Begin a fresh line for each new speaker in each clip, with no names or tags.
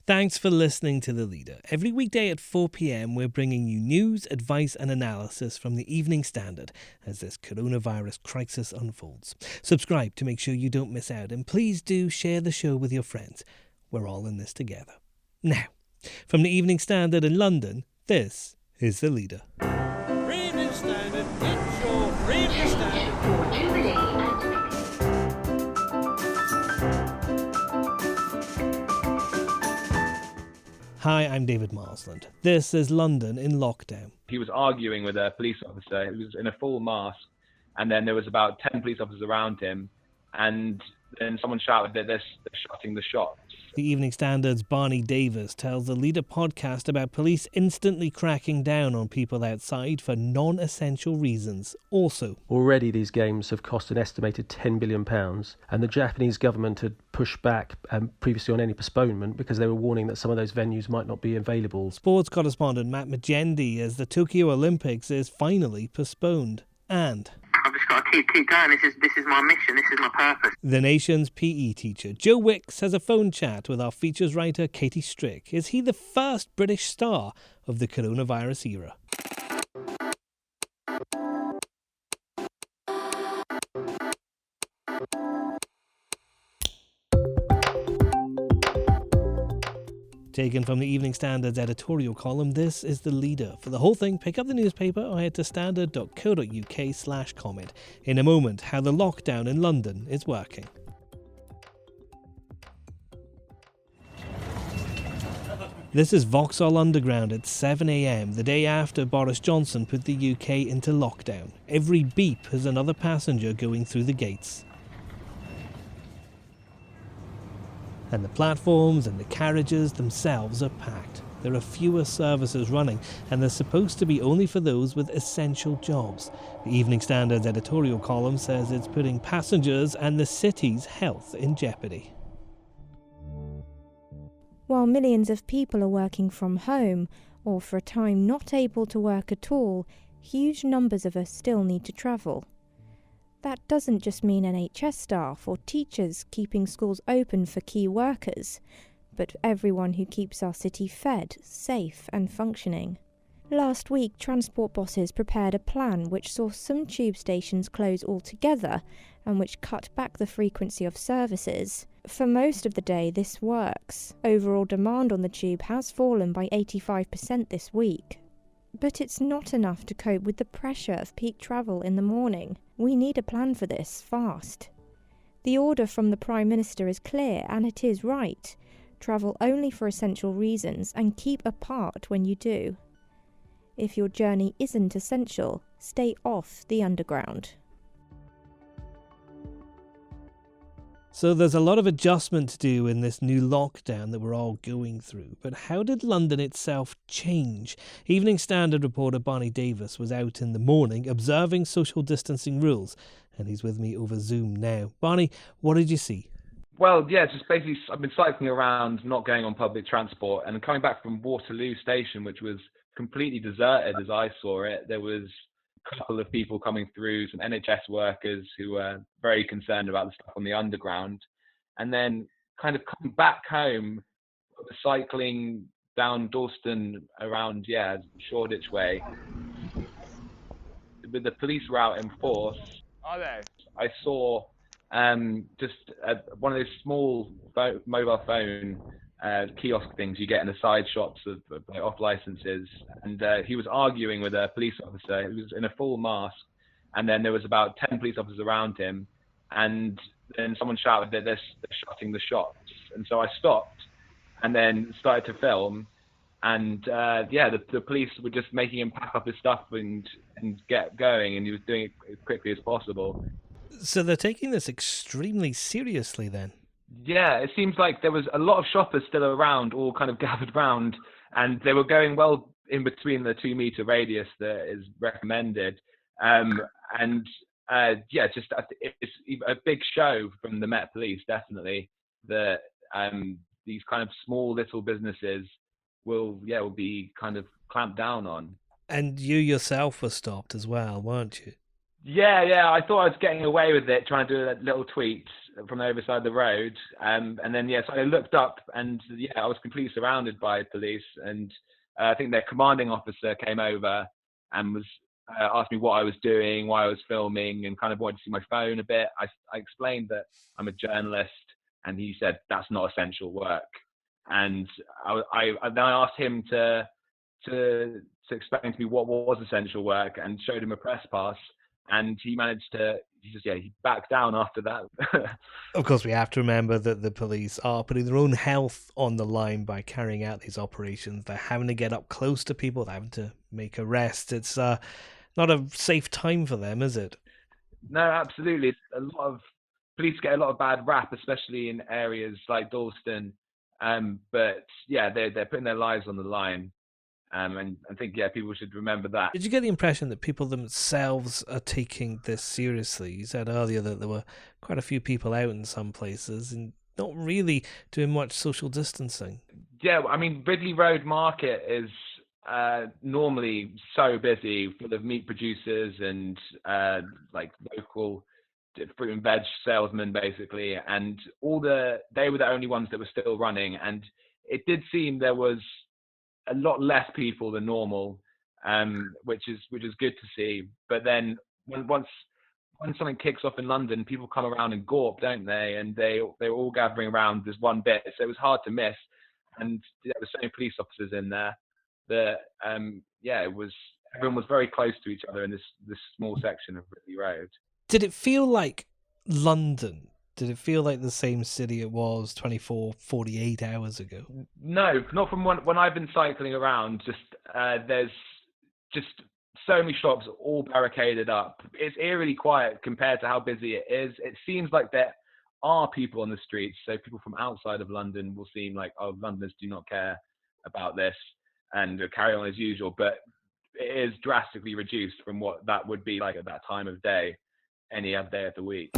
Thanks for listening to The Leader. Every weekday at 4 p.m, we're bringing you news, advice and analysis from the Evening Standard as this coronavirus crisis unfolds. Subscribe to make sure you don't miss out, and please do share the show with your friends. We're all in this together. Now, from the Evening Standard in London, this is The Leader.
Evening Standard, it's your Evening Standard.
Hi, I'm David Marsland. This is London in lockdown.
He was arguing with a police officer. He was in a full mask, and then there was about 10 police officers around him, and then someone shouted that they're shutting the shops.
The Evening Standard's Barney Davis tells the Leader podcast about police instantly cracking down on people outside for non-essential reasons. Also,
already these games have cost an estimated £10 billion, and the Japanese government had pushed back previously on any postponement because they were warning that some of those venues might not be available.
Sports correspondent Matt Majendie as the Tokyo Olympics is finally postponed. And
I've just got to keep going. This is my mission. This is my purpose.
The nation's PE teacher, Joe Wicks, has a phone chat with our features writer, Katie Strick. Is he the first British star of the coronavirus era? Taken from the Evening Standard's editorial column, this is The Leader. For the whole thing, pick up the newspaper or head to standard.co.uk/comment. In a moment, how the lockdown in London is working. This is Vauxhall Underground at 7 a.m, the day after Boris Johnson put the UK into lockdown. Every beep is another passenger going through the gates. And the platforms and the carriages themselves are packed. There are fewer services running, and they're supposed to be only for those with essential jobs. The Evening Standard's editorial column says it's putting passengers and the city's health in jeopardy.
While millions of people are working from home, or for a time not able to work at all, huge numbers of us still need to travel. That doesn't just mean NHS staff or teachers keeping schools open for key workers, but everyone who keeps our city fed, safe and functioning. Last week, transport bosses prepared a plan which saw some tube stations close altogether and which cut back the frequency of services. For most of the day, this works. Overall demand on the tube has fallen by 85% this week. But it's not enough to cope with the pressure of peak travel in the morning. We need a plan for this, fast. The order from the Prime Minister is clear, and it is right. Travel only for essential reasons and keep apart when you do. If your journey isn't essential, stay off the underground.
So there's a lot of adjustment to do in this new lockdown that we're all going through. But how did London itself change? Evening Standard reporter Barney Davis was out in the morning observing social distancing rules, and he's with me over Zoom now. Barney, what did you see?
Well, yeah, just basically I've been cycling around, not going on public transport, and coming back from Waterloo Station, which was completely deserted as I saw it. There was a couple of people coming through, some NHS workers who were very concerned about the stuff on the underground. And then kind of coming back home, cycling down Dalston around, Shoreditch way. With the police were out in force.
Are they?
I saw just one of those small mobile phone kiosk things you get in the side shops of off licenses, and he was arguing with a police officer. He was in a full mask, and then there was about 10 police officers around him, and then someone shouted that they're shutting the shops. And so I stopped and then started to film, and the police were just making him pack up his stuff and get going, and he was doing it as quickly as possible.
So they're taking this extremely seriously then?
Yeah, it seems like there was a lot of shoppers still around, all kind of gathered round, and they were going well in between the 2 meter radius that is recommended. It's a big show from the Met Police, definitely, that these kind of small little businesses will be kind of clamped down on.
And you yourself were stopped as well, weren't you?
Yeah. I thought I was getting away with it, trying to do a little tweet from the other side of the road. And then, so I looked up and, I was completely surrounded by police. And I think their commanding officer came over and was asked me what I was doing, why I was filming, and kind of wanted to see my phone a bit. I explained that I'm a journalist, and he said, that's not essential work. And I then I asked him to explain to me what was essential work, and showed him a press pass, and he backed down after that.
Of course, we have to remember that the police are putting their own health on the line by carrying out these operations. They're having to get up close to people, they're having to make arrests. It's not a safe time for them, is it?
No, absolutely. A lot of police get a lot of bad rap, especially in areas like Dalston. But they're putting their lives on the line. And I think, people should remember that.
Did you get the impression that people themselves are taking this seriously? You said earlier that there were quite a few people out in some places and not really doing much social distancing.
Yeah, I mean, Ridley Road Market is normally so busy, full of meat producers and local fruit and veg salesmen, basically. And they were the only ones that were still running. And it did seem there was a lot less people than normal, which is good to see. But then when something kicks off in London, people come around and gawp, don't they? And they were all gathering around this one bit, so it was hard to miss. And there were so many police officers in there that everyone was very close to each other in this small section of Ridley Road.
Did it feel like London? Did it feel like the same city it was 24, 48 hours ago?
No, not from when I've been cycling around. There's just so many shops all barricaded up. It's eerily quiet compared to how busy it is. It seems like there are people on the streets, so people from outside of London will seem like, oh, Londoners do not care about this and carry on as usual. But it is drastically reduced from what that would be like at that time of day, any other day of the week.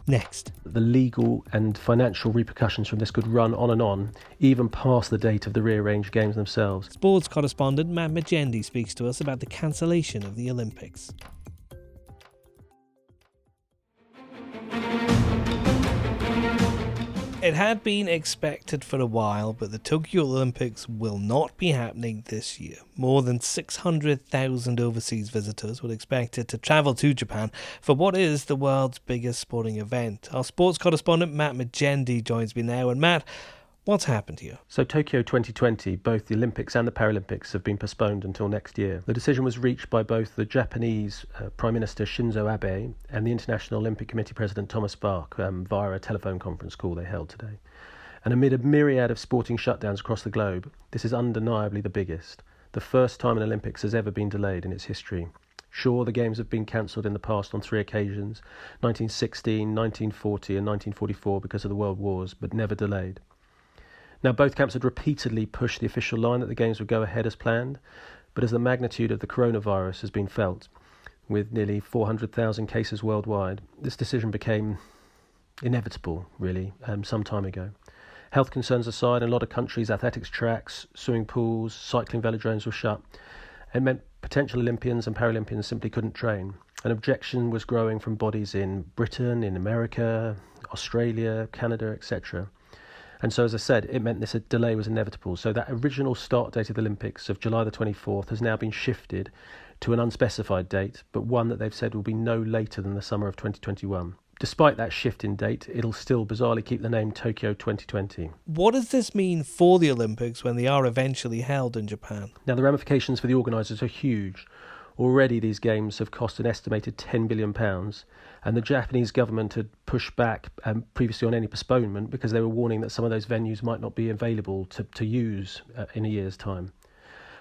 Next.
The legal and financial repercussions from this could run on and on, even past the date of the rearranged games themselves.
Sports correspondent Matt Majendie speaks to us about the cancellation of the Olympics. It had been expected for a while, but the Tokyo Olympics will not be happening this year. More than 600,000 overseas visitors were expected to travel to Japan for what is the world's biggest sporting event. Our sports correspondent Matt Majendie joins me now. And Matt, what's happened here?
So Tokyo 2020, both the Olympics and the Paralympics have been postponed until next year. The decision was reached by both the Japanese Prime Minister Shinzo Abe and the International Olympic Committee President Thomas Bach via a telephone conference call they held today. And amid a myriad of sporting shutdowns across the globe, this is undeniably the biggest. The first time an Olympics has ever been delayed in its history. Sure, the Games have been cancelled in the past on 3 occasions, 1916, 1940 and 1944 because of the World Wars, but never delayed. Now, both camps had repeatedly pushed the official line that the Games would go ahead as planned, but as the magnitude of the coronavirus has been felt, with nearly 400,000 cases worldwide, this decision became inevitable, really, some time ago. Health concerns aside, in a lot of countries, athletics tracks, swimming pools, cycling velodromes were shut. It meant potential Olympians and Paralympians simply couldn't train. An objection was growing from bodies in Britain, in America, Australia, Canada, etc. And so, as I said, it meant this delay was inevitable. So that original start date of the Olympics of July the 24th has now been shifted to an unspecified date, but one that they've said will be no later than the summer of 2021. Despite that shift in date, it'll still bizarrely keep the name Tokyo 2020.
What does this mean for the Olympics when they are eventually held in Japan?
Now, the ramifications for the organisers are huge. Already these games have cost an estimated £10 billion, and the Japanese government had pushed back previously on any postponement because they were warning that some of those venues might not be available to use in a year's time.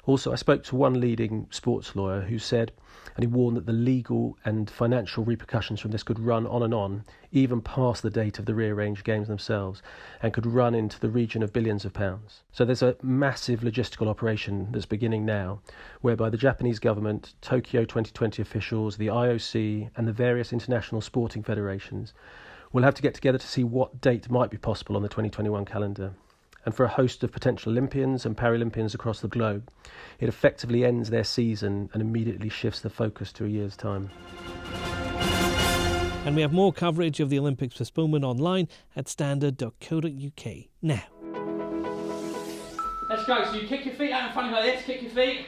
Also, I spoke to one leading sports lawyer who said, and he warned that the legal and financial repercussions from this could run on, even past the date of the rearranged games themselves, and could run into the region of billions of pounds. So there's a massive logistical operation that's beginning now, whereby the Japanese government, Tokyo 2020 officials, the IOC, and the various international sporting federations will have to get together to see what date might be possible on the 2021 calendar. And for a host of potential Olympians and Paralympians across the globe, it effectively ends their season and immediately shifts the focus to a year's time.
And we have more coverage of the Olympics postponement online at standard.co.uk now.
Let's go. So you kick your feet out in front like this, kick your feet,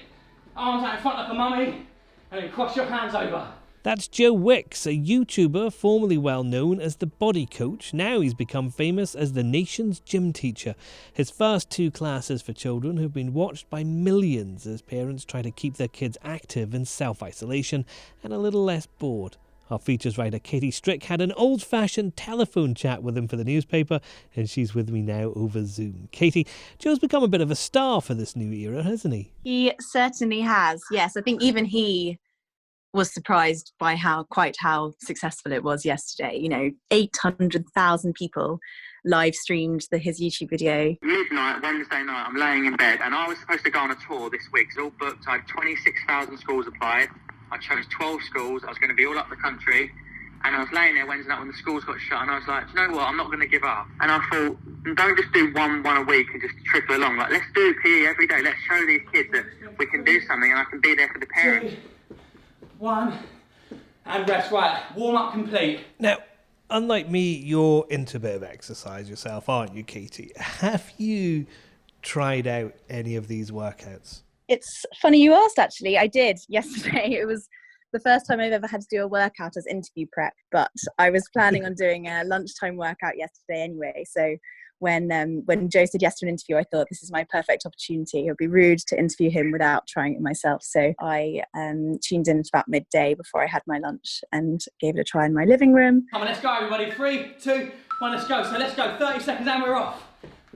arms out in front like a mummy, and then cross your hands over.
That's Joe Wicks, a YouTuber formerly well known as the Body Coach. Now he's become famous as the nation's gym teacher. His first 2 classes for children have been watched by millions as parents try to keep their kids active in self-isolation and a little less bored. Our features writer Katie Strick had an old-fashioned telephone chat with him for the newspaper, and she's with me now over Zoom. Katie, Joe's become a bit of a star for this new era, hasn't he?
He certainly has, yes. I think even he was surprised by how successful it was yesterday. 800,000 people live streamed his YouTube video.
Midnight, Wednesday night, I'm laying in bed, and I was supposed to go on a tour this week. It's all booked. I had 26,000 schools applied. I chose 12 schools. I was going to be all up the country. And I was laying there Wednesday night when the schools got shut, and I was like, do you know what? I'm not going to give up. And I thought, don't just do one a week and just trickle along. Like, let's do PE every day. Let's show these kids that we can do something, and I can be there for the parents.
2, 1, and rest. Right, warm up complete.
Now, unlike me, you're into a bit of exercise yourself, aren't you, Katie? Have you tried out any of these workouts?
It's funny you asked, actually. I did yesterday. It was the first time I've ever had to do a workout as interview prep, but I was planning on doing a lunchtime workout yesterday anyway. So when Joe said yes to an interview, I thought this is my perfect opportunity. It would be rude to interview him without trying it myself. So I tuned in at about midday before I had my lunch and gave it a try in my living room.
Come on, let's go, everybody. 3, 2, 1, let's go. So let's go. 30 seconds and we're off.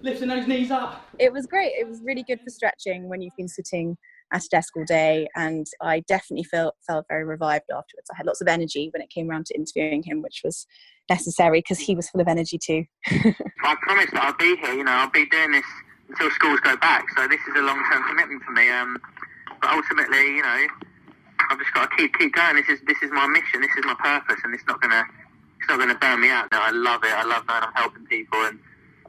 Lifting those knees up.
It was great. It was really good for stretching when you've been sitting at a desk all day, and I definitely felt very revived afterwards. I had lots of energy when it came around to interviewing him, which was necessary because he was full of energy too.
I promise that I'll be here. I'll be doing this until schools go back. So this is a long-term commitment for me. But ultimately, I've just got to keep going. This is my mission. This is my purpose, and it's not gonna burn me out. No, I love it. I love knowing I'm helping people, and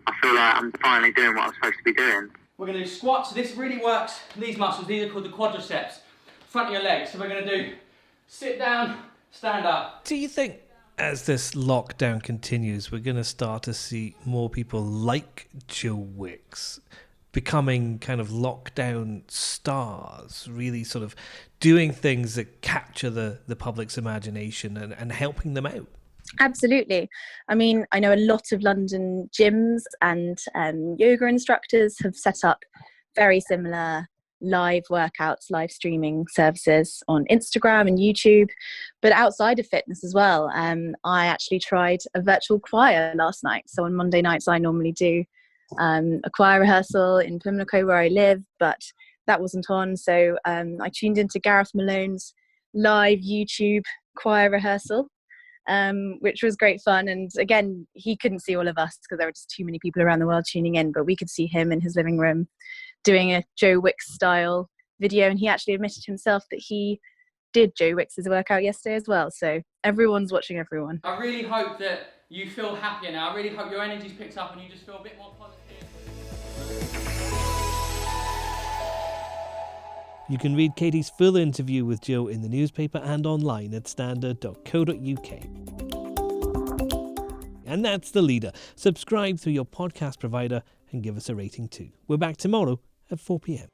I feel like I'm finally doing what I'm supposed to be doing.
We're going to do squats. This really works. These muscles, these are called the quadriceps. Front of your legs. So we're going to do sit down, stand up.
Do you think as this lockdown continues, we're going to start to see more people like Joe Wicks becoming kind of lockdown stars, really sort of doing things that capture the public's imagination and helping them out?
Absolutely. I mean, I know a lot of London gyms and yoga instructors have set up very similar live workouts, live streaming services on Instagram and YouTube, but outside of fitness as well. I actually tried a virtual choir last night. So on Monday nights, I normally do a choir rehearsal in Pimlico where I live, but that wasn't on. So I tuned into Gareth Malone's live YouTube choir rehearsal, which was great fun. And again, he couldn't see all of us because there were just too many people around the world tuning in, but we could see him in his living room doing a Joe Wicks style video. And he actually admitted himself that he did Joe Wicks' workout yesterday as well. So everyone's watching everyone.
I really hope that you feel happier now. I really hope your energy's picked up and you just feel a bit more positive.
You can read Katie's full interview with Joe in the newspaper and online at standard.co.uk. And that's The Leader. Subscribe through your podcast provider and give us a rating too. We're back tomorrow at 4 p.m.